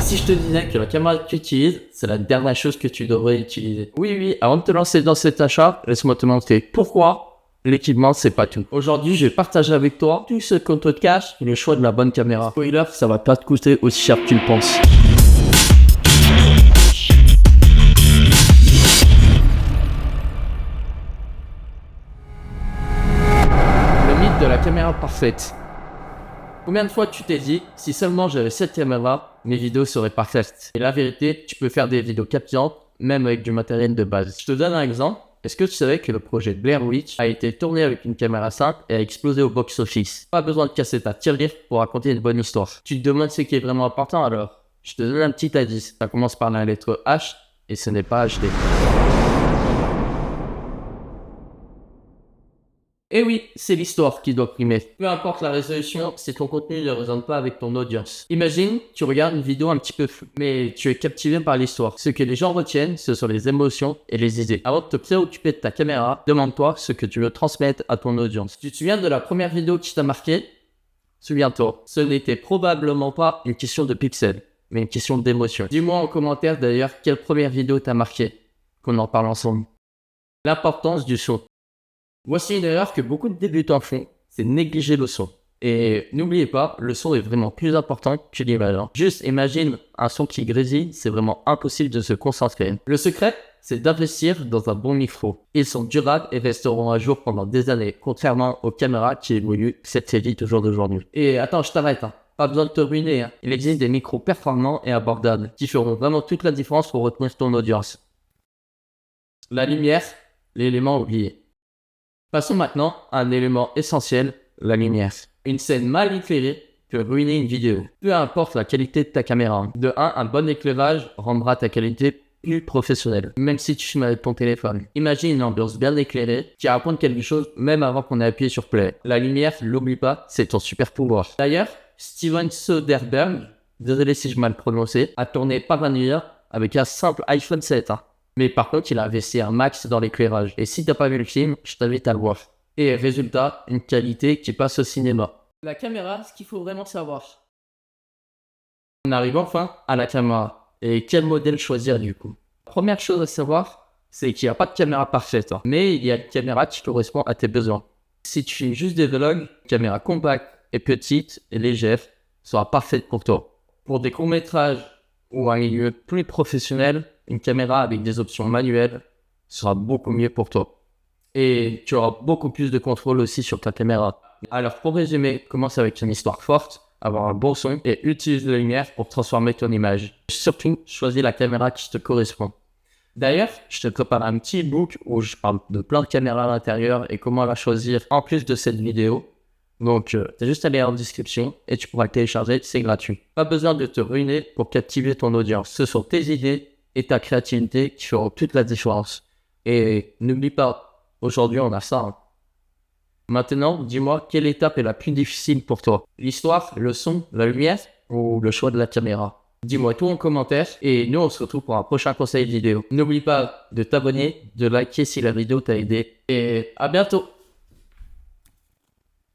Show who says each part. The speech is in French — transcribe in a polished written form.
Speaker 1: si je te disais que la caméra que tu utilises, c'est la dernière chose que tu devrais utiliser? Oui, avant de te lancer dans cet achat, laisse-moi te montrer pourquoi l'équipement, c'est pas tout. Aujourd'hui, je vais partager avec toi tout ce qu'on te cache et le choix de la bonne caméra. Spoiler, ça va pas te coûter aussi cher que tu le penses. Le mythe de la caméra parfaite. Combien de fois tu t'es dit, si seulement j'avais cette caméra, mes vidéos seraient parfaites? Et la vérité, tu peux faire des vidéos captivantes, même avec du matériel de base. Je te donne un exemple. Est-ce que tu savais que le projet Blair Witch a été tourné avec une caméra simple et a explosé au box-office? Pas besoin de casser ta tirelire pour raconter une bonne histoire. Tu te demandes ce qui est vraiment important alors? Je te donne un petit indice. Ça commence par la lettre H et ce n'est pas HD. Et oui, c'est l'histoire qui doit primer. Peu importe la résolution, si ton contenu ne résonne pas avec ton audience. Imagine, tu regardes une vidéo un petit peu floue, mais tu es captivé par l'histoire. Ce que les gens retiennent, ce sont les émotions et les idées. Avant de te préoccuper de ta caméra, demande-toi ce que tu veux transmettre à ton audience. Tu te souviens de la première vidéo qui t'a marqué? Souviens-toi, ce n'était probablement pas une question de pixels, mais une question d'émotion. Dis-moi en commentaire d'ailleurs quelle première vidéo t'a marqué, qu'on en parle ensemble. L'importance du son. Voici une erreur que beaucoup de débutants font, c'est négliger le son. Et n'oubliez pas, le son est vraiment plus important que l'image. Juste imagine un son qui grésille, c'est vraiment impossible de se concentrer. Le secret, c'est d'investir dans un bon micro. Ils sont durables et resteront à jour pendant des années, contrairement aux caméras qui évoluent cette série toujours d'aujourd'hui. Et attends, je t'arrête. Pas besoin de te ruiner. Il existe des micros performants et abordables qui feront vraiment toute la différence pour retenir ton audience. La lumière, l'élément oublié. Passons maintenant à un élément essentiel, la lumière. Une scène mal éclairée peut ruiner une vidéo. Peu importe la qualité de ta caméra. De 1, un bon éclairage rendra ta qualité plus professionnelle, même si tu filmes avec ton téléphone. Imagine une ambiance bien éclairée qui raconte quelque chose même avant qu'on ait appuyé sur play. La lumière, l'oublie pas, c'est ton super pouvoir. D'ailleurs, Steven Soderbergh, désolé si je mal prononcé, a tourné Paranoia avec un simple iPhone 7. Mais par contre, il a investi un max dans l'éclairage. Et si t'as pas vu le film, je t'invite à le voir. Et résultat, une qualité qui passe au cinéma. La caméra, ce qu'il faut vraiment savoir. On arrive enfin à la caméra. Et quel modèle choisir du coup? Première chose à savoir, c'est qu'il n'y a pas de caméra parfaite. Mais il y a une caméra qui correspond à tes besoins. Si tu fais juste des vlogs, une caméra compacte et petite et légère sera parfaite pour toi. Pour des courts-métrages ou un milieu plus professionnel, une caméra avec des options manuelles sera beaucoup mieux pour toi. Et tu auras beaucoup plus de contrôle aussi sur ta caméra. Alors pour résumer, commence avec une histoire forte, avoir un bon son et utilise la lumière pour transformer ton image. Surtout, choisis la caméra qui te correspond. D'ailleurs, je te prépare un petit e-book où je parle de plein de caméras à l'intérieur et comment la choisir en plus de cette vidéo. Donc, t'as juste à aller en description et tu pourras le télécharger, c'est gratuit. Pas besoin de te ruiner pour captiver ton audience. Ce sont tes idées et ta créativité qui feront toute la différence. Et n'oublie pas, aujourd'hui on a ça. Maintenant, dis-moi, quelle étape est la plus difficile pour toi? L'histoire, le son, la lumière ou le choix de la caméra? Dis-moi tout en commentaire et nous on se retrouve pour un prochain conseil vidéo. N'oublie pas de t'abonner, de liker si la vidéo t'a aidé et à bientôt!